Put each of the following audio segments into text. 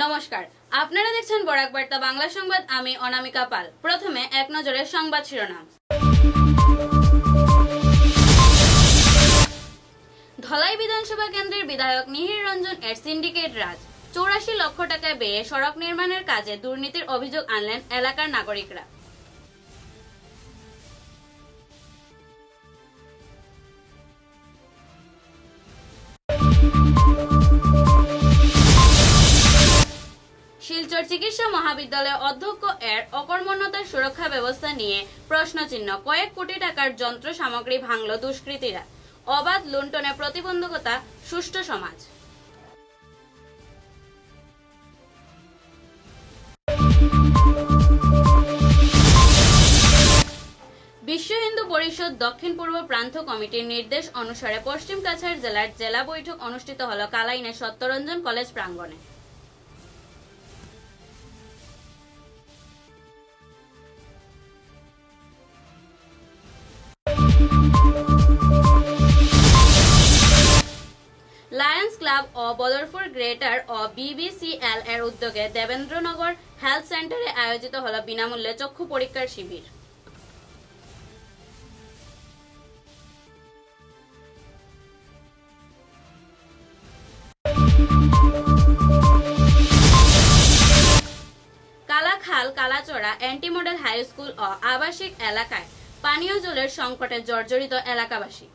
নমস্কার, আপনারা দেখছেন বরাক বার্তা বাংলা সংবাদ। আমি অনামিকা পাল। প্রথমে এক নজরে সংবাদ শিরোনাম। ধলাই বিধানসভা কেন্দ্রের বিধায়ক মিহির রঞ্জন এর সিন্ডিকেট রাজ। 84 লক্ষ টাকা ব্যয়ে সড়ক নির্মাণের কাজে দুর্নীতির অভিযোগ আনলেন এলাকার নাগরিকরা। শিলচর চিকিৎসা মহাবিদ্যালয়ের অধ্যক্ষ এর অকর্মণ্যতার সুরক্ষা ব্যবস্থা নিয়ে প্রশ্নচিহ্ন। কয়েক কোটি টাকার যন্ত্র সামগ্রী ভাঙল দুষ্কৃতীরা। অবাধ লুণ্ঠনে প্রতিবন্ধকতা, সুষ্ঠু সমাজ। বিশ্ব হিন্দু পরিষদ দক্ষিণ পূর্ব প্রান্ত কমিটির নির্দেশ অনুসারে পশ্চিম কাছাড় জেলার জেলা বৈঠক অনুষ্ঠিত হল কালাইনে সত্যরঞ্জন কলেজ প্রাঙ্গণে। লায়ন্স ক্লাব ও বদরপুর গ্রেটার ও বিবিসিএল এর উদ্যোগে দেবেন্দ্রনগর হেলথ সেন্টারে আয়োজিত হল বিনামূল্যে চক্ষু পরীক্ষার শিবির। Kalakhal Kalachara anti model high school ও আবাসিক এলাকায় পানীয় জলের সংকটে জর্জরিত এলাকাবাসী।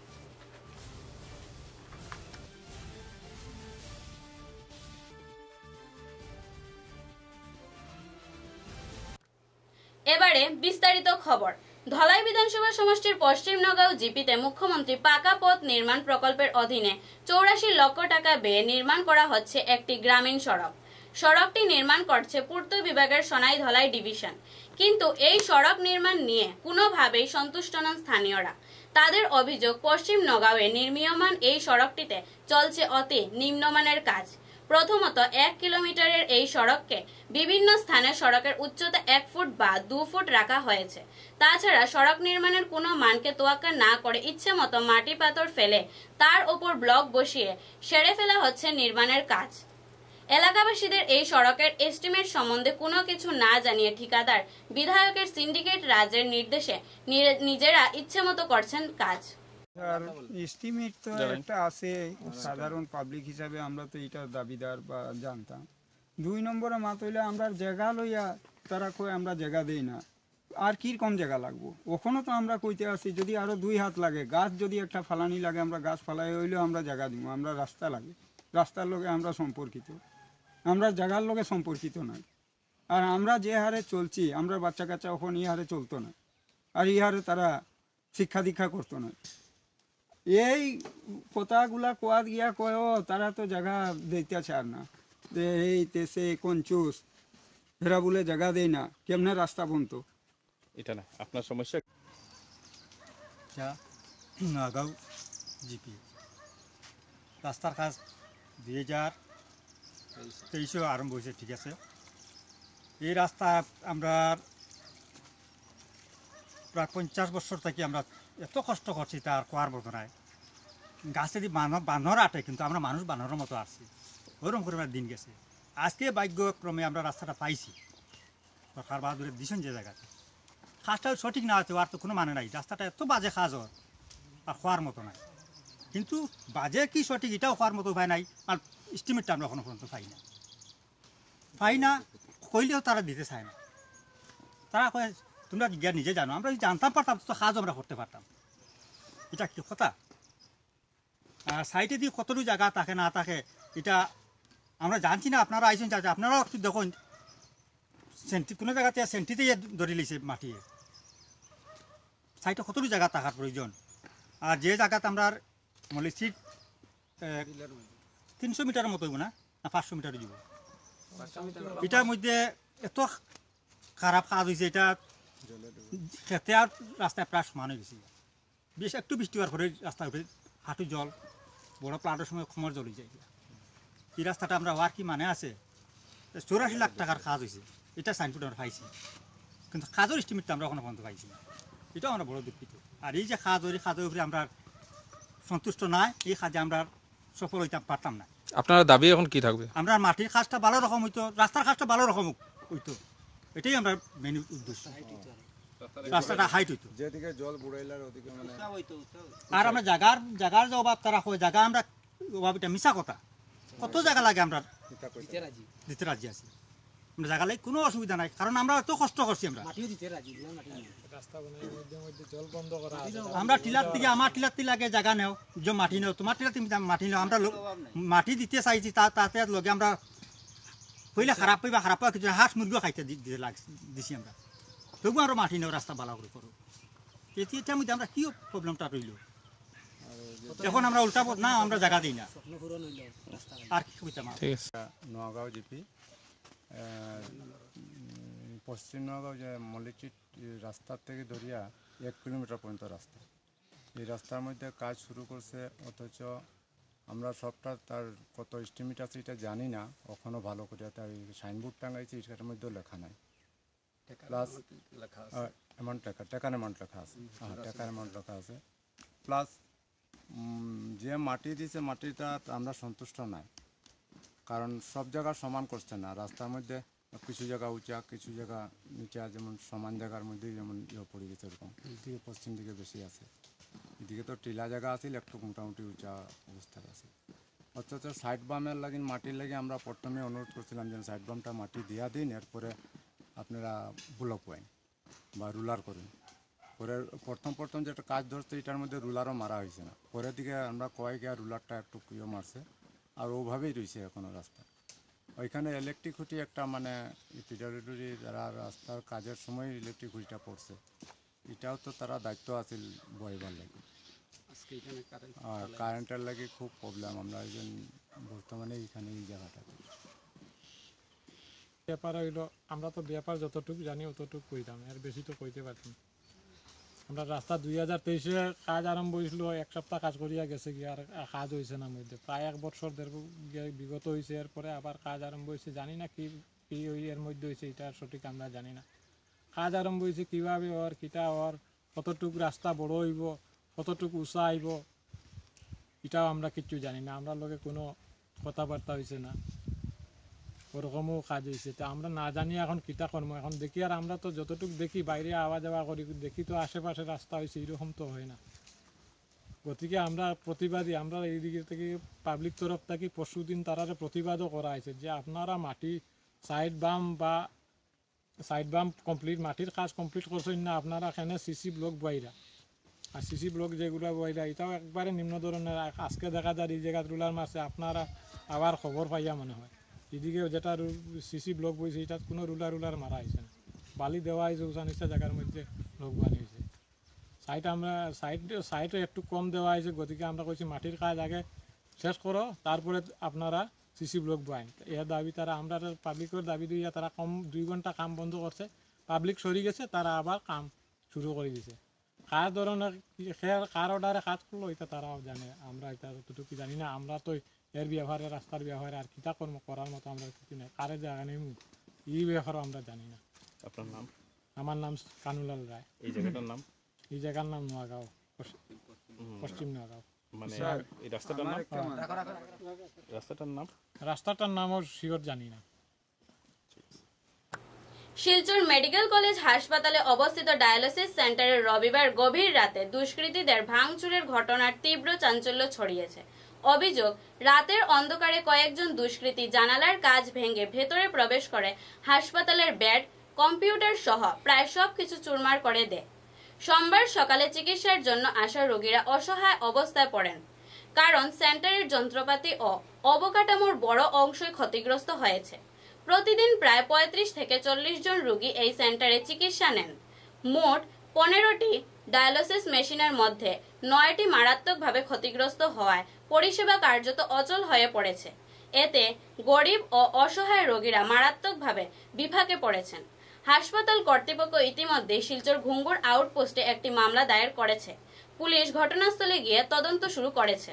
এবারে বিস্তারিত খবর। ধলাই বিধানসভা সমষ্টির পশ্চিম নগাঁও জিপিতে মুখ্যমন্ত্রী পাকা পথ নির্মাণ প্রকল্পের অধীনে 84 লক্ষ টাকা ব্যয়ে নির্মাণ করা হচ্ছে একটি গ্রামীণ সড়ক। সড়কটি নির্মাণ করছে পূর্ত বিভাগের সোনাই ধলাই ডিভিশন। কিন্তু এই সড়ক নির্মাণ নিয়ে কোনোভাবেই সন্তুষ্ট নন স্থানীয়রা। তাদের অভিযোগ, পশ্চিম নগাঁওয়ে নির্মীয়মান এই সড়কটিতে চলছে অতি নিম্নমানের কাজ। প্রথমত, 1 কিলোমিটারের এই সড়ককে বিভিন্ন স্থানে সড়কের উচ্চতা 1 ফুট বা 2 ফুট রাখা হয়েছে। তাছাড়া সড়ক নির্মাণের কোনো মানকে তোয়াক্কা না করে ইচ্ছে মতো মাটি পাথর ফেলে তার ওপর ব্লক বসিয়ে সেরে ফেলা হচ্ছে নির্মাণের কাজ। এলাকাবাসীদের এই সড়কের এস্টিমেট সম্বন্ধে কোনো কিছু না জানিয়ে ঠিকাদার বিধায়কের সিন্ডিকেট রাজের নির্দেশে নিজেরা ইচ্ছে মতো করছেন কাজ। এস্টিমেট তো একটা আছে, সাধারণ পাবলিক হিসাবে আমরা তো এটা দাবিদার বা জানতাম। 2 নম্বরে মাত হইলে আমরা জায়গা লইয়া তারা কই আমরা জায়গা দেই না। আর কিরকম জায়গা লাগবো ওখানে তো আমরা কইতে আসি, যদি আরো 2 হাত লাগে, গাছ যদি একটা ফালানি লাগে আমরা গাছ ফালাই হইলেও আমরা জায়গা দিব। আমরা রাস্তা লাগে, রাস্তার লগে আমরা সম্পর্কিত, আমরা জায়গার লগে সম্পর্কিত নাই। আর আমরা যে হারে চলছি, আমরা বাচ্চা কাচ্চা ওখানে এই হারে চলতো না, আর এই হারে তারা শিক্ষা দীক্ষা করতো না। এই কথাগুলা কোয়া গিয়া কয় তারা তো জায়গা দিতেছে আর না, এই তেসে কঞ্চুস এরা বলে জায়গা দেয় না, কেমনে রাস্তা বনতো। এটা না আপনার সমস্যা। নগাঁও জিপি রাস্তার কাজ 2023 আরম্ভ হয়েছে, ঠিক আছে। এই রাস্তা আমরা প্রায় 50 বছর থেকে আমরা এত কষ্ট করছি, তার কোয়ার মতো নাই। গাছে যদি বানর আটে, কিন্তু আমরা মানুষ বানরের মতো আসছি, ওরকম করে আমরা দিন গেছে। আজকে ভাগ্যক্রমে আমরা রাস্তাটা পাইছি, সরকার বাহাদুরের দিছেন যে জায়গাতে। কাজটাও সঠিক না হচ্ছে, আর তো কোনো মানে নাই। রাস্তাটা এত বাজে কাজ হয় আর হওয়ার মতো নাই। কিন্তু বাজে কি সঠিক এটাও হওয়ার মতো উপায় নাই। আর এস্টিমেটটা আমরা এখনো পর্যন্ত পাই না, কইলেও তারা দিতে চায় না। তারা কয় তোমরা গিয়া নিজে জানো। আমরা যদি জানতাম পারতাম তো কাজও আমরা করতে পারতাম। এটা কি কথা? আর সাইডে দিয়ে কতটুকু জায়গা থাকে না থাকে এটা আমরা জানছি না। আপনারা আইসেন, চাচা আপনারাও একটু দেখুন, কোনো জায়গাতে সেন্টিতে ধরে লিছে মাটিয়ে। সাইডে কতটুকু জায়গা থাকার প্রয়োজন। আর যে জায়গাতে আমরা মানে সিট 300 মিটারের মতো হইব না 500 মিটার যাব। এটার মধ্যে এত খারাপ কাজ হয়েছে, এটা খেতে আর রাস্তায় প্রায় সমান হয়ে গেছে। বেশ একটু বৃষ্টি হওয়ার পরে রাস্তার উপরে হাঁটু জল, বড় প্লাটের সময় খমর জল হয়ে যায়। এই রাস্তাটা আমরা হওয়ার কি মানে আছে? 84 লাখ টাকার কাজ হয়েছে, এটা সাইনবোর্ড আমরা পাইছি, কিন্তু কাজের এস্টিমেটটা আমরা এখনো পর্যন্ত পাইছি না। এটাও আমরা বড় দুঃখিত। আর এই যে কাজ, ওই কাজের উপরে আমরা সন্তুষ্ট নয়, এই কাজে আমরা সফল হইতে পারতাম না। আপনার দাবি এখন কি থাকবে? আমরা মাটির কাজটা ভালো রকম হইতো, রাস্তার কাজটা ভালো রকম হইতো, এটাই আমরা মেন উদ্দেশ্য। রাস্তাটা হাইট হইতো, যেদিকে জল বুড়াইলার ওদিকে মানে আর আমরা জায়গার যে অভাব তারা হয়, জায়গা আমরা অভাব, এটা মিশা কথা। কত জায়গা লাগে আমরা দিতে রাজি আছি, আমরা জায়গা লাগে কোনো অসুবিধা নাই, কারণ আমরা এত কষ্ট করছি। আমরা টিলার থেকে, আমার টিলার থেকে লাগে জায়গা নেও, যে মাটি নেও, তোমার টিলার থেকে মাটি নেও, আমরা মাটি দিতে চাইছি, তাতে লগে আমরা হইলে খারাপ পাইবা, খারাপ পাওয়া কিছু হাঁস মুরগিও খাইতে দিছি আমরা, তবু আমরা মাটি নেও, রাস্তা ভালো করে করো। এটার মধ্যে আমরা কি প্রবলেমটা রইল? এখন আমরা উল্টা না, আমরা জায়গা দিই না, আর কি কইতাম। ঠিক আছে। নোয়াগাঁও জিপি পশ্চিম নোয়াগাঁও যে মল্লিকচিট রাস্তার থেকে ধরিয়া 1 কিলোমিটার পর্যন্ত রাস্তা, এই রাস্তার মধ্যে কাজ শুরু করছে, অথচ আমরা সবটা তার কত এস্টিমেট আছে এটা জানি না, কখনো ভালো করে তার সাইনবোর্ড টাঙাইছে, এটার মধ্যেও লেখা নাই, প্লাস অ্যামাউন্ট লেখা, টাকার অ্যামাউন্ট লেখা আছে, হ্যাঁ টাকার অ্যামাউন্ট লেখা আছে, প্লাস যে মাটি দিয়েছে মাটিটা আমরা সন্তুষ্ট নাই, কারণ সব জায়গা সমান করছে না, রাস্তার মধ্যে কিছু জায়গা উঁচা, কিছু জায়গা নিচা, যেমন সমান জায়গার মধ্যে যেমন পড়ে গেছে এরকম, এদিকে পশ্চিম দিকে বেশি আছে, এদিকে তো টিলা জায়গা আছে, একটু মোটামুটি উঁচা অবস্থায় আছে, অথচ সাইড বামের লাগিন মাটির লাগে আমরা প্রথমে অনুরোধ করছিলাম যে সাইড বামটা মাটি দিয়া দিন, এরপরে আপনারা ব্লক ওয়াইন বা রুলার করুন। পরে প্রথম যেটা কাজ ধরছে এটার মধ্যে রুলারও মারা হয়েছে না, পরের দিকে আমরা কয়েক আর রুলারটা একটু ইয়ে মারছে, আর ওভাবেই রয়েছে এখনও রাস্তা। ওইখানে ইলেকট্রিক খুঁটি একটা মানে পিডাব্লিউডি যারা রাস্তার কাজের সময় ইলেকট্রিক খুঁটিটা পড়ছে, এটাও তো তারা দায়িত্ব আছে বইবার লাগে, আর কারেন্টের লাগে খুব প্রবলেম। আমরা একজন বর্তমানে এইখানে এই জায়গাটাতে ব্যাপার হইল, আমরা তো ব্যাপার যতটুকু জানি অতটুকু কইতাম, এর বেশি তো কইতে পারতাম। আমরা রাস্তা 2023-এ কাজ আরম্ভ হয়েছিল, 1 সপ্তাহ কাজ করিয়া গেছে গিয়ে, আর কাজ হয়েছে না মধ্যে, প্রায় 1 বছর বিগত হয়েছে, এরপরে আবার কাজ আরম্ভ হয়েছে, জানি না কি এর মধ্যে হয়েছে, এটা সঠিক আমরা জানি না। কাজ আরম্ভ হয়েছে কীভাবে ওর কিটা ওর, কতটুকু রাস্তা বড় হইব, কতটুকু উঁচা আইব, এটাও আমরা কিচ্ছু জানি না, আমরা লগে কোনো কথাবার্তা হয়েছে না, ওরকমও কাজ হয়েছে। তো আমরা না জানি এখন কিতা কর্ম, এখন দেখি, আর আমরা তো যতটুকু দেখি বাইরে আওয়া যাওয়া করি, দেখি তো আশেপাশে রাস্তা হয়েছে, এরকম তো হয় না। গতিকে আমরা প্রতিবাদী, আমরা এই দিকে থেকে পাবলিক তরফ থেকে পরশুদিন তারারে প্রতিবাদও করা হয়েছে যে আপনারা মাটি সাইড বাম কমপ্লিট, মাটির কাজ কমপ্লিট করছেন না, আপনারা এখানে সিসি ব্লক বাইরা, আর সিসি ব্লক যেগুলো বাইরা এটাও একবারে নিম্ন ধরনের। আজকে দেখা যায় এই জায়গায় রুলার মারছে, আপনারা আবার খবর পাইয়া মনে হয় এদিকে যেটা সিসি ব্লক বইছে এটা কোনো রুলার মারা হয়েছে না, বালি দেওয়া হয়েছে উঁচা নিচা জায়গার মধ্যে লোক বানিয়েছে। সাইডও একটু কম দেওয়া হয়েছে, গতিকে আমরা কইছি মাটির কাজ আগে শেষ করো, তারপরে আপনারা সিসি ব্লক বাইন। এর দাবি তারা, আমরা পাবলিকের দাবি দিয়া তারা 2 ঘন্টা কাম বন্ধ করছে, পাবলিক সরি গেছে, তারা আবার কাম শুরু করে দিছে। কার ধরনের কার অর্ডারে কাজ করলো এটা তারাও জানে, আমরা এটা ততটুকু জানি না। আমরা তো এর ব্যবহারে, রাস্তার ব্যবহারে আর কিতা কর্ম করার মতো আমরা কিছু নেই, কারে জায়গা নেই এই ব্যাপারও আমরা জানি না। আপনার নাম? আমার নাম কানুলাল রায়। এই জায়গাটার নাম? এই জায়গার নাম নোয়াগাঁও, পশ্চিম নোয়াগাঁও। মানে এই রাস্তাটার নাম? রাস্তাটার নামও শিওর জানি না। শিলচর মেডিকেল কলেজ হাসপাতালে অবস্থিত ডায়ালিসিস সেন্টারে রবিবার গভীর রাতে দুষ্কৃতীদের ভাঙচুরের ঘটনার তীব্র চাঞ্চল্য ছড়িয়েছে। অভিযোগ, রাতের অন্ধকারে কয়েকজন দুষ্কৃতী জানালার কাঁচ ভেঙে ভেতরে প্রবেশ করে হাসপাতালের বেড, কম্পিউটার সহ প্রায় সবকিছু চুরমার করে দেয়। সোমবার সকালে চিকিৎসার জন্য আসা রোগীরা অসহায় অবস্থায় পড়েন, কারণ সেন্টারের যন্ত্রপাতি ও অবকাঠামোর বড় অংশই ক্ষতিগ্রস্ত হয়েছে। প্রতিদিন প্রায় 35 থেকে 40 জন রোগী এই সেন্টারে চিকিৎসা নেন। মোট 15টি ডায়ালিসিস মেশিনের মধ্যে 9টি মারাত্মকভাবে ক্ষতিগ্রস্ত হওয়ায় পরিষেবা কার্যত অচল হয়ে পড়েছে। এতে গরিব ও অসহায় রোগীরা মারাত্মকভাবে বিপাকে পড়েছেন। হাসপাতাল কর্তৃপক্ষ ইতিমধ্যে শিলচর ঘুঙ্গুর আউটপোস্টে একটি মামলা দায়ের করেছে। পুলিশ ঘটনাস্থলে গিয়ে তদন্ত শুরু করেছে।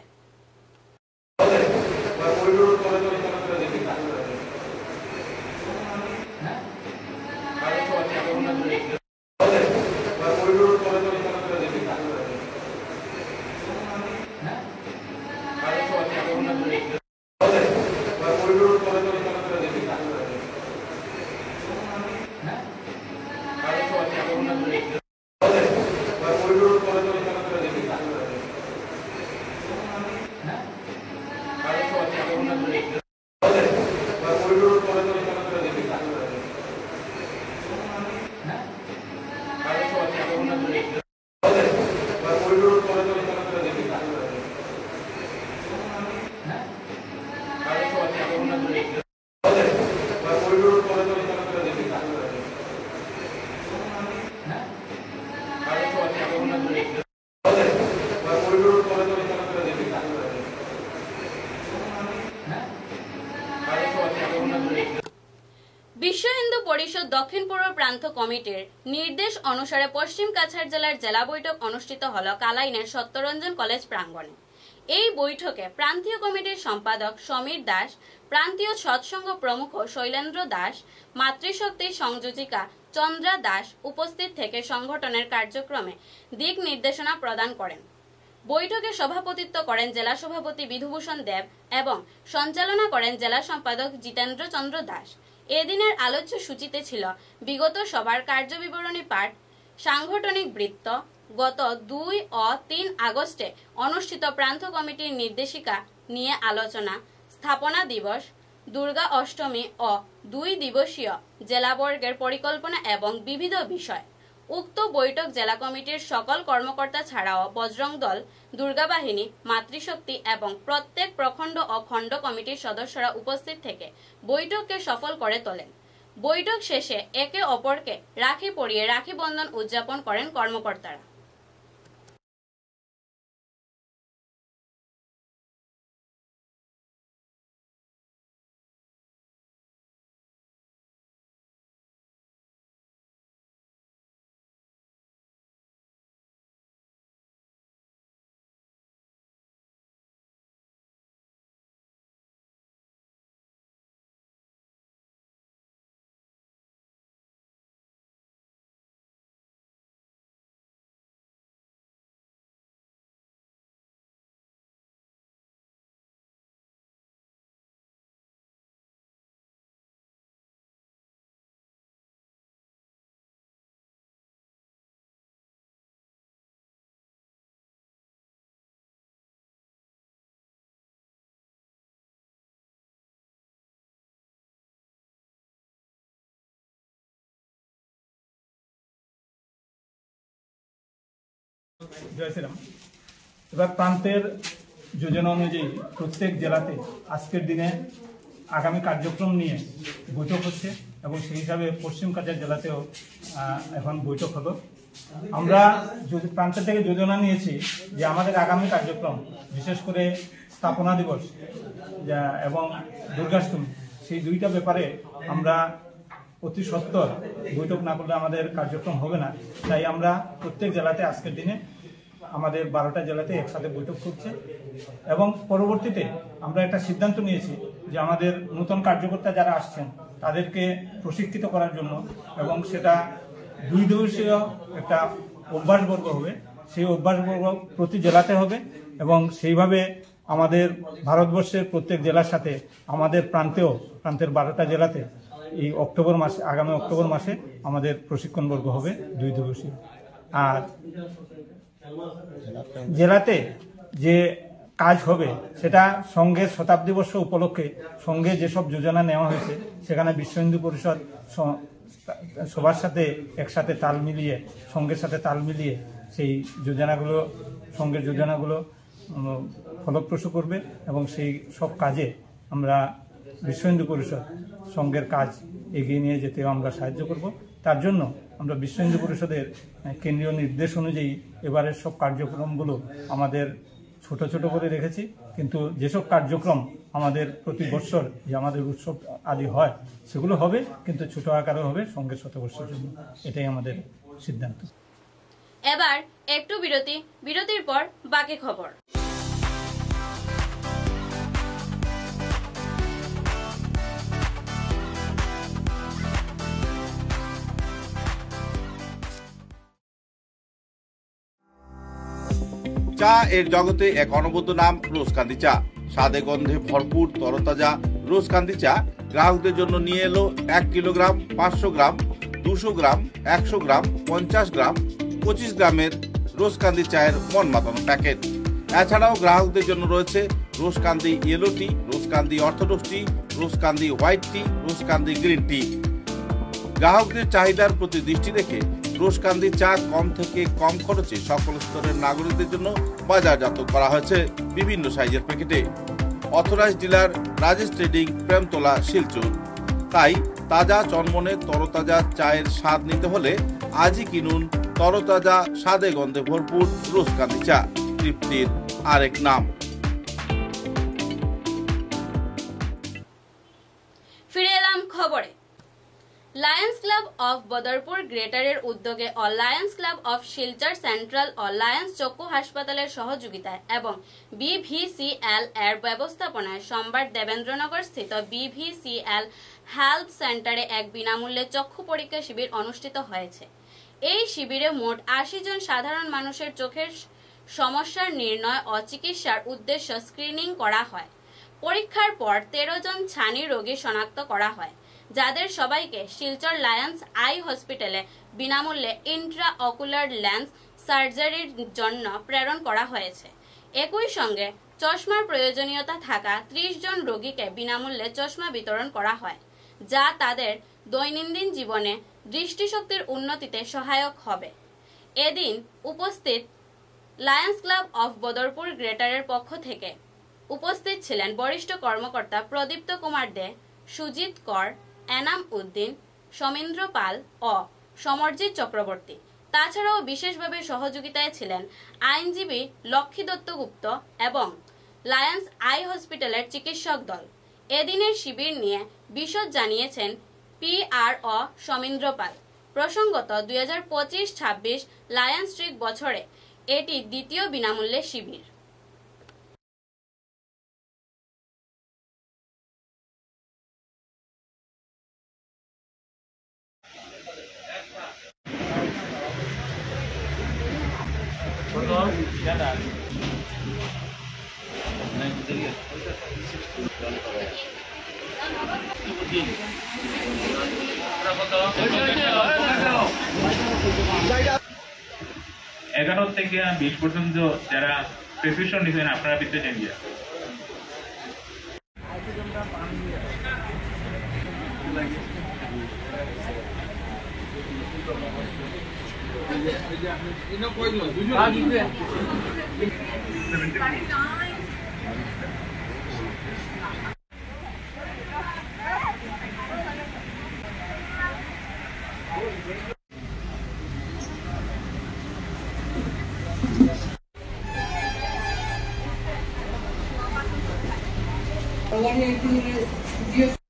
পরিষদ দক্ষিণ পূর্ব প্রান্ত কমিটির নির্দেশ অনুসারে পশ্চিম কাছাড় জেলার জেলা বৈঠক অনুষ্ঠিত হল কালাইনের সত্যরঞ্জন কলেজ প্রাঙ্গণে। এই বৈঠকে প্রান্তীয় কমিটির সম্পাদক সমীর দাস, প্রান্তীয় সৎসঙ্গ প্রমুখ শৈলেন্দ্র দাস, মাতৃশক্তি সংযোজিকা চন্দ্রা দাস উপস্থিত থেকে সংগঠনের কার্যক্রমে দিক নির্দেশনা প্রদান করেন। বৈঠকে সভাপতিত্ব করেন জেলা সভাপতি বিধুভূষণ দেব এবং সঞ্চালনা করেন জেলা সম্পাদক জিতেন্দ্র চন্দ্র দাস। এদিনের আলোচ্য সূচিতে ছিল বিগত সভার কার্যবিবরণী পাঠ, সাংগঠনিক বৃত্ত, গত 2 ও 3 আগস্টে অনুষ্ঠিত প্রান্ত কমিটির নির্দেশিকা নিয়ে আলোচনা, স্থাপনা দিবস, দুর্গা অষ্টমী ও 2 দিবসীয় জেলাবর্গের পরিকল্পনা এবং বিবিধ বিষয়। উক্ত বৈঠক জেলা কমিটির সকল কর্মকর্তা ছাড়াও বজরং দল, দুর্গা বাহিনী, মাতৃশক্তি এবং প্রত্যেক প্রখণ্ড ও খণ্ড কমিটির সদস্যরা উপস্থিত থেকে বৈঠককে সফল করে তোলেন। বৈঠক শেষে একে অপরকে রাখি পরিয়ে রাখি বন্ধন উদযাপন করেন কর্মকর্তারা। জয় শ্রীরাম। এবার প্রান্তের যোজনা অনুযায়ী প্রত্যেক জেলাতে আজকের দিনে আগামী কার্যক্রম নিয়ে বৈঠক হচ্ছে এবং সেই হিসাবে পশ্চিম কাছাড় জেলাতেও এখন বৈঠক হলো। আমরা প্রান্তের থেকে যোজনা নিয়েছি যে আমাদের আগামী কার্যক্রম, বিশেষ করে স্থাপনা দিবস এবং দুর্গাষ্টমী, সেই দুইটা ব্যাপারে আমরা অতি সত্বর বৈঠক না করলে আমাদের কার্যক্রম হবে না। তাই আমরা প্রত্যেক জেলাতে আজকের দিনে আমাদের 12টা জেলাতে একসাথে বৈঠক করছে এবং পরবর্তীতে আমরা একটা সিদ্ধান্ত নিয়েছি যে আমাদের নতুন কার্যকর্তা যারা আসছেন তাদেরকে প্রশিক্ষিত করার জন্য, এবং সেটা 2 দিবসীয় একটা অভ্যাসবর্গ হবে, সেই অভ্যাসবর্গ প্রতি জেলাতে হবে এবং সেইভাবে আমাদের ভারতবর্ষের প্রত্যেক জেলার সাথে আমাদের প্রান্তের 12টা জেলাতে এই অক্টোবর মাসে, আগামী অক্টোবর মাসে আমাদের প্রশিক্ষণবর্গ হবে 2 দিবসীয়। আর জেলাতে যে কাজ হবে সেটা সংঘের শতাব্দী বর্ষ উপলক্ষে সংঘে যেসব যোজনা নেওয়া হয়েছে সেখানে বিশ্ব হিন্দু পরিষদ সবার সাথে একসাথে তাল মিলিয়ে, সংঘের সাথে তাল মিলিয়ে সেই যোজনাগুলো, সংঘের যোজনাগুলো ফলপ্রসূ করবে এবং সেই সব কাজে আমরা বিশ্ব হিন্দু পরিষদ সংঘের কাজ এগিয়ে নিয়ে যেতেও আমরা সাহায্য করব। তার জন্য আমরা বিশ্ব হিন্দু পরিষদের কেন্দ্রীয় নির্দেশ অনুযায়ী এবারের সব কার্যক্রমগুলো আমাদের ছোট ছোট করে রেখেছি, কিন্তু যেসব কার্যক্রম আমাদের প্রতি বৎসর যে আমাদের উৎসব আদি হয় সেগুলো হবে, কিন্তু ছোট আকারে হবে সংঘের শতবর্ষের জন্য। এটাই আমাদের সিদ্ধান্ত। এবার একটু বিরতির পর বাকি খবর। চা এর জগতে এক অনবদ্য নাম রোজকান্দি চা। স্বাদে গন্ধে ভরপুর তরতাজা রোজকান্দি চা গ্রাহকদের জন্য নিয়ে এলো 1 কিলোগ্রাম, 500 গ্রাম, 200 গ্রাম, 100 গ্রাম, 50 গ্রাম, 25 গ্রামের রোজকান্দি চায়ের মন মাতানো প্যাকেট। এছাড়াও গ্রাহকদের জন্য রয়েছে রোজকান্দি ইয়েলো টি, রোজকান্দি অর্থোডক্স টি, রোজকান্দি হোয়াইট টি, রোজকান্দি গ্রিন টি। গ্রাহকদের চাহিদার প্রতি দৃষ্টি রেখে রোজকান্দি চা কম থেকে কম খরচে সকল স্তরের নাগরিকদের জন্য বাজারজাত করা হয়েছে বিভিন্ন সাইজের প্যাকেটে। Authorised dealer Rajesh trading, Premtala, Silchar. তাই তাজা চনমনে তরতাজা চায়ের স্বাদ নিতে হলে আজই কিনুন তরতাজা স্বাদে গন্ধে ভরপুর রোজকান্দি চা, তৃপ্তির আরেক নাম। ফিরে এলাম খবরে। লায়ন্স ক্লাব অফ বদরপুর গ্রেটারের উদ্যোগে ও Lions club of Silchar central ও লায়ন্স চক্ষু হাসপাতালের সহযোগিতায় এবং বিভিসিএল এর ব্যবস্থাপনায় সোমবার দেবেন্দ্রনগর স্থিত বিভিসিএল হেলথ সেন্টারে এক বিনামূল্যে চক্ষু পরীক্ষা শিবির অনুষ্ঠিত হয়েছে। এই শিবিরে মোট ৮০ জন সাধারণ মানুষের চোখের সমস্যার নির্ণয় ও চিকিৎসার উদ্দেশ্যে স্ক্রিনিং করা হয়। পরীক্ষার পর ১৩ জন ছানি রোগী শনাক্ত করা হয়, যাদের সবাইকে শিলচর লায়ন্স আই হসপিটালে বিনামূল্যে ইন্ট্রা অকুলার লেন্স সার্জারির জন্য প্রেরণ করা হয়েছে। একই সঙ্গে চশমার প্রয়োজনীয়তা থাকা ৩০ জন রোগীকে বিনামূল্যে চশমা বিতরণ করা হয়, যা তাদের দৈনন্দিন জীবনে দৃষ্টিশক্তির উন্নতিতে সহায়ক হবে। এদিন উপস্থিত লায়ন্স ক্লাব অফ বদরপুর গ্রেটারের পক্ষ থেকে উপস্থিত ছিলেন বরিষ্ঠ কর্মকর্তা প্রদীপ্ত কুমার দে, সুজিত কর, এনাম উদ্দিন, সমীন্দ্র পাল ও সমরজিৎ চক্রবর্তী। তাছাড়াও বিশেষভাবে সহযোগিতায় ছিলেন আইনজীবী লক্ষ্মী দত্তগুপ্ত এবং লায়ন্স আই হসপিটালের চিকিৎসক দল। এদিনের শিবির নিয়ে বিশদ জানিয়েছেন PR ও সমীন্দ্র পাল। প্রসঙ্গত 2025-26 লায়ন্স ট্রিক বছরে এটি দ্বিতীয় বিনামূল্যে শিবির। এগারো থেকে 20 পর্যন্ত যারা প্রেসক্রিপশন নিয়েছেন আপনারা ভিতরে নিয়ে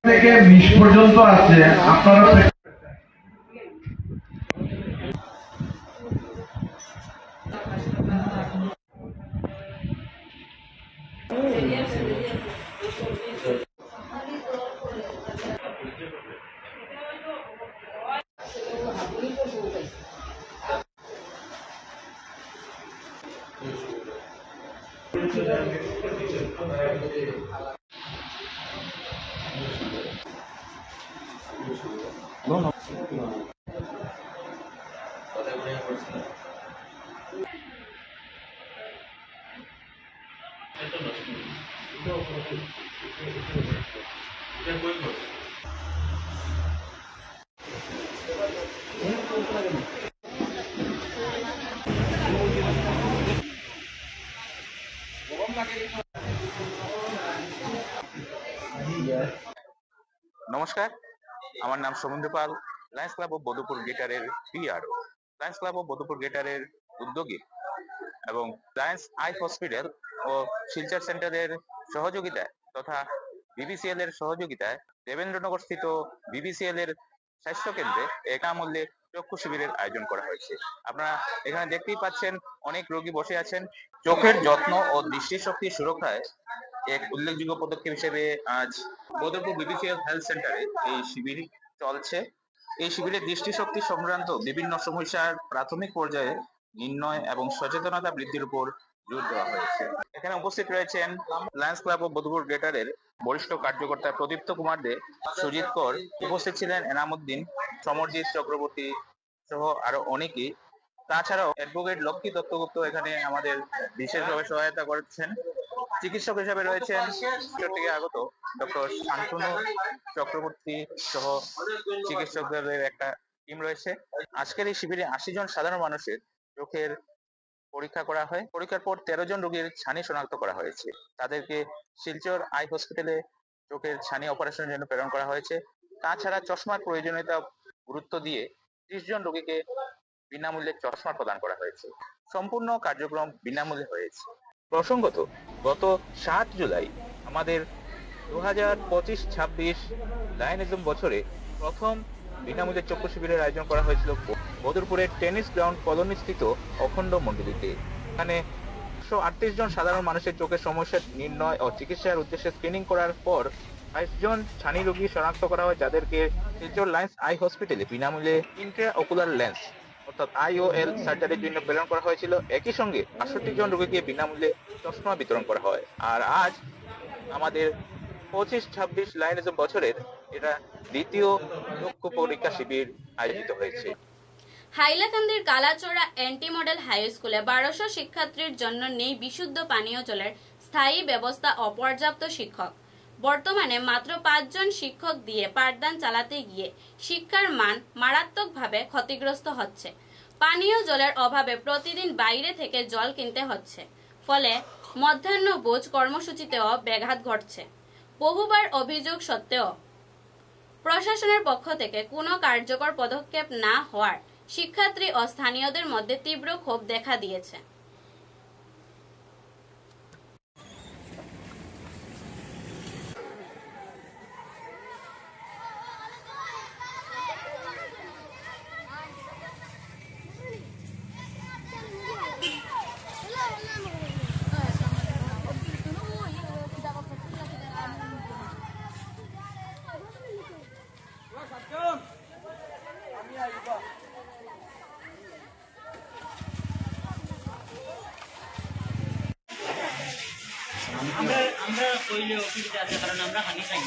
থেকে 20 পর্যন্ত আছে আপনারা নমস্কার, আমার নাম Samindra Pal, Lions club of Badarpur গ্রেটারের PR। Lions club of Badarpur গ্রেটারের উদ্যোগে এবং লায়ন্স আই হসপিটাল ও শিলচর সেন্টারের সহযোগিতায় তথা BBCL এর সহযোগিতায় দেবেন্দ্রনগর স্থিত BBCL এর স্বাস্থ্য কেন্দ্রে বিনামূল্যে চক্ষু শিবিরের আয়োজন করা হয়েছে। আপনারা এখানে দেখতেই পাচ্ছেন অনেক রোগী বসে আছেন। চোখের যত্ন ও দৃষ্টিশক্তি সুরক্ষায় এক উল্লেখযোগ্য পদক্ষেপ হিসেবে আজ বদরপুর BBCL হেলথ সেন্টারে এই শিবির চলছে। এই শিবিরে দৃষ্টিশক্তি সংক্রান্ত বিভিন্ন সমস্যার প্রাথমিক পর্যায়ে নির্ণয় এবং সচেতনতা বৃদ্ধির উপর জোর দেওয়া হয়েছে। এখানে উপস্থিত রয়েছেন লায়ন্স ক্লাব অফ বদরপুর গ্রেটারের বরিষ্ঠ কার্যকর্তা প্রদীপ্ত কুমার দে, সুজিত কর, উপস্থিত ছিলেন এনাম উদ্দিন, সমরজিৎ চক্রবর্তী সহ আরো অনেকেই। তাছাড়াও অ্যাডভোকেট লক্ষ্মী দত্তগুপ্ত এখানে আমাদের বিশেষভাবে সহায়তা করছেন। চিকিৎসক হিসেবে রয়েছেন থেকে আগত ডক্টর শান্তনু চক্রবর্তী সহ চিকিৎসকদের একটা টিম রয়েছে। আজকের এই শিবিরে 80 জন সাধারণ মানুষের চোখের পরীক্ষা করা হয়। পরীক্ষার পর 13 জন রোগীর ছানি শনাক্ত করা হয়েছে। তাদেরকে শিলচর আই হসপিটালে চোখের ছানি অপারেশনের জন্য প্রেরণ করা হয়েছে। তাছাড়া চশমার প্রয়োজনীয়তা গুরুত্ব দিয়ে 30 জন রোগীকে বিনামূল্যে চশমা প্রদান করা হয়েছে। সম্পূর্ণ কার্যক্রম বিনামূল্যে হয়েছে। প্রসঙ্গত, গত 7 জুলাই আমাদের 2025-26 লায়নিজম বছরে প্রথম বিনামূল্যে চক্ষু শিবিরের আয়োজন করা হয়েছিল বদরপুরের টেনিস গ্রাউন্ড কলোনিস্থিত অখণ্ড মণ্ডলীতে। এখানে 138 জন সাধারণ মানুষের চোখের সমস্যা নির্ণয় ও চিকিৎসার উদ্দেশ্যে স্ক্রিনিং করার পর 22 জন ছানি রোগী শনাক্ত করা হয়, যাদেরকে শিলচর লায়েন্স আই হসপিটালে বিনামূল্যে ইন্ট্রাঅকুলার লেন্স অর্থাৎ IOL সার্জারির জন্য প্রেরণ করা হয়েছিল। একই সঙ্গে 68 জন রোগীকে বিনামূল্যে চশমা বিতরণ করা হয়। আর আজ আমাদের 25-26 লায়নিজম বছরের এটা দ্বিতীয় চক্ষু পরীক্ষা শিবির আয়োজিত হয়েছে। হাইলাকান্দির কালাচোড়া এনটি মডেল হাই স্কুলে 1200 শিক্ষার্থীর জন্য নেই বিশুদ্ধ পানীয় জলের স্থায়ী ব্যবস্থা, অপর্যাপ্ত শিক্ষক। বর্তমানে মাত্র 5 জন শিক্ষক দিয়ে পাঠদান চালাতে গিয়ে শিক্ষার মান মারাত্মকভাবে ক্ষতিগ্রস্ত হচ্ছে। পানীয় জলের অভাবে প্রতিদিন বাইরে থেকে জল কিনতে হচ্ছে, ফলে মধ্যাহ্নভোজ কর্মসূচিতেও ব্যাঘাত ঘটছে। বহুবার অভিযোগ সত্ত্বেও প্রশাসনের পক্ষ থেকে কোনো কার্যকর পদক্ষেপ না হওয়ার শিক্ষার্থী ও স্থানীয়দের মধ্যে তীব্র ক্ষোভ দেখা দিয়েছে। আমরা কইলে অসুবিধা আছে, কারণ আমরা হানি খাই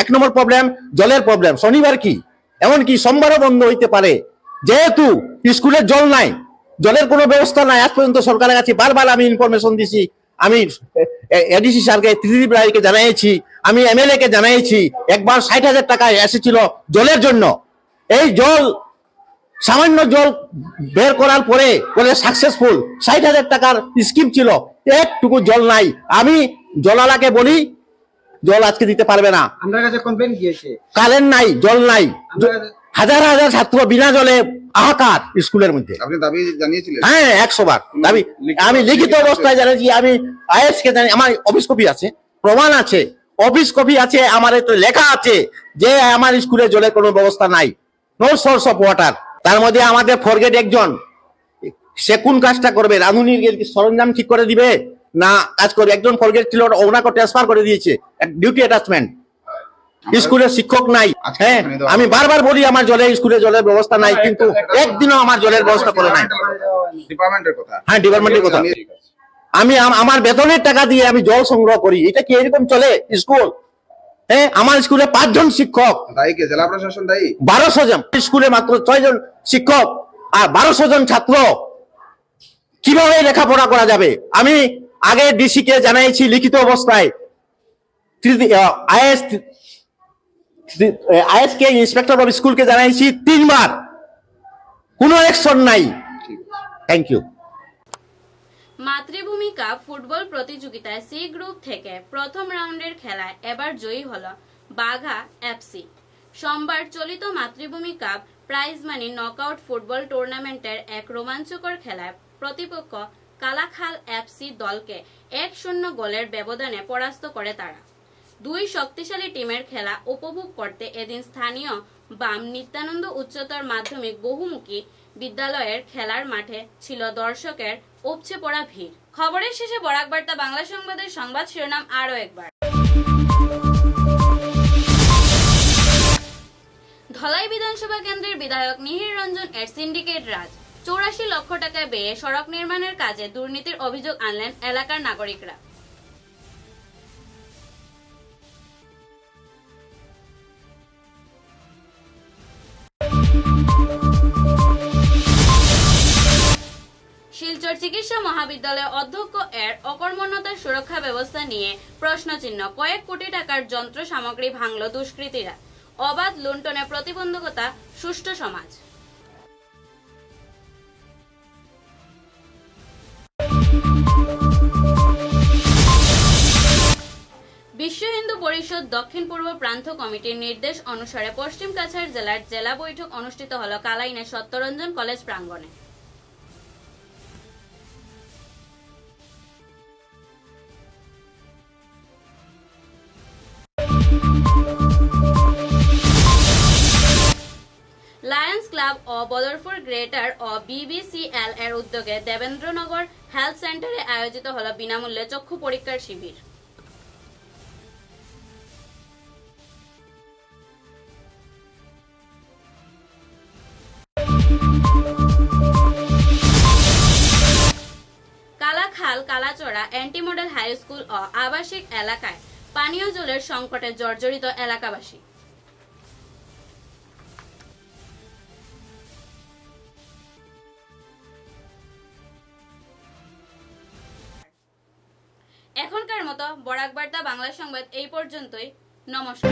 এক নম্বর প্রবলেম জলের প্রবলেম। শনিবার কি এমনকি সোমবারও বন্ধ হইতে পারে, যেহেতু স্কুলের জল নাই, জলের কোনো ব্যবস্থা নাই। আজ পর্যন্ত সরকারের কাছে বারবার আমি ইনফরমেশন দিছি, আমি এডিসি স্যারকে, ত্রিদীপ রায়কে জানাইছি, আমি MLA কে জানাইছি। একবার 60,000 টাকা এসেছিল জলের জন্য। এই জল সামান্য জল বের করার পরে বলে সাকসেসফুল, 60,000 টাকার স্কিম ছিল, একটুকু জল নাই। আমি জলালাকে বলি জল আজকে দিতে পারবে না। আমার কাছে কমপ্লেইন গিয়েছে, কারেন্ট নাই, জল নাই, হাজার হাজার ছাত্র বিনা জলে হাহাকার স্কুলের মধ্যে। আপনি দাবি জানিয়েছিলেন? হ্যাঁ, 100 বার দাবি আমি লিখিত অবস্থায় জানিয়েছি। আমি IS কে জানি, আমার অফিস কপি আছে, প্রমাণ আছে, অফিস কপি আছে, আমার তো লেখা আছে যে আমার স্কুলে জলের কোনো ব্যবস্থা নাই, নো সোর্স অফ ওয়াটার। তার মধ্যে আমাদের ফরগেট একজন, সে কোন কাজটা করবে? রাঁধুনির সরঞ্জাম ঠিক করে দিবে না কাজ করবে? একজন ফরগেট ছিল, ওনাকে ট্রান্সফার করে দিয়েছে, ডিউটি অ্যাটাচমেন্ট। স্কুলের শিক্ষক নাই। হ্যাঁ, আমি বারবার বলি আমার স্কুলে জলের ব্যবস্থা নাই, কিন্তু একদিনও আমার জলের ব্যবস্থা করে নাই। ডিপার্টমেন্টের কথা? হ্যাঁ, ডিপার্টমেন্টের কথা। আমি আমার বেতনের টাকা দিয়ে আমি জল সংগ্রহ করি, এটা কি এরকম চলে স্কুল? হ্যাঁ, আমার স্কুলে 5 জন শিক্ষক। দায়ী কে? জেলা প্রশাসন দায়ী? 1200 জন স্কুলে, মাত্র 6 জন শিক্ষক আর 1200 জন ছাত্র, কিভাবে লেখাপড়া করা যাবে? আমি আগে ডিসি কে জানাইছি লিখিত অবস্থায়, IS কে, ইন্সপেক্টর অফ স্কুলকে জানাইছি 3 বার, কোনো অ্যাকশন নাই। Thank you. Matribhumi cup football প্রতিযোগিতায় সি গ্রুপ থেকে প্রথম রাউন্ডের খেলায় এবার জয়ী হলো বাঘা FC। সোমবার চলিত মাতৃভূমি cup prize money knockout football টুর্নামেন্টের এক রোমাঞ্চকর খেলায় প্রতিপক্ষ কালাখাল এফসি দলকে 1-0 গোলের ব্যবধানে পরাস্ত করে তারা। দুই শক্তিশালী টিমের খেলা উপভোগ করতে এদিন স্থানীয় বাম নিত্যানন্দ উচ্চতর মাধ্যমিক বহুমুখী বিদ্যালয়ের খেলার মাঠে ছিল দর্শকের উপচে পড়া ভিড়। খবরের শেষে বরাক বার্তা বাংলা সংবাদের সংবাদ শিরোনাম আরও একবার। ধলাই বিধানসভা কেন্দ্রের বিধায়ক নিহির রঞ্জন এর সিন্ডিকেট রাজ। 84 লক্ষ টাকা ব্যয়ে সড়ক নির্মাণের কাজে দুর্নীতির অভিযোগ আনলেন এলাকার নাগরিকরা। শিলচর চিকিৎসা মহাবিদ্যালয় অধ্যক্ষ এর অকর্মণ্যতার সুরক্ষা ব্যবস্থা নিয়ে প্রশ্নচিহ্ন। কয়েক কোটি টাকার যন্ত্র সামগ্রী ভাঙল দুষ্কৃতীরা। অবাধ লুণ্ঠনে প্রতিবন্ধকতা সুষ্ঠু সমাজ। বিশ্ব হিন্দু পরিষদ দক্ষিণ পূর্ব প্রান্ত কমিটির নির্দেশ অনুসারে পশ্চিম কাছাড় জেলার জেলা বৈঠক অনুষ্ঠিত হল কালাইনের সত্যরঞ্জন কলেজ প্রাঙ্গণে। লায়ন্স ক্লাব ও বদরপুর গ্রেটার ও BBCL এর উদ্যোগে দেবেন্দ্রনগর হেলথ সেন্টারে আয়োজিত হল বিনামূল্যে চক্ষু পরীক্ষার শিবির। Kalakhal Kalachara anti model high school ও আবাসিক এলাকায় পানীয় জলের সংকটে জর্জরিত এলাকাবাসী। এখনকার মতো বরাক বার্তা বাংলা সংবাদ এই পর্যন্তই। নমস্কার।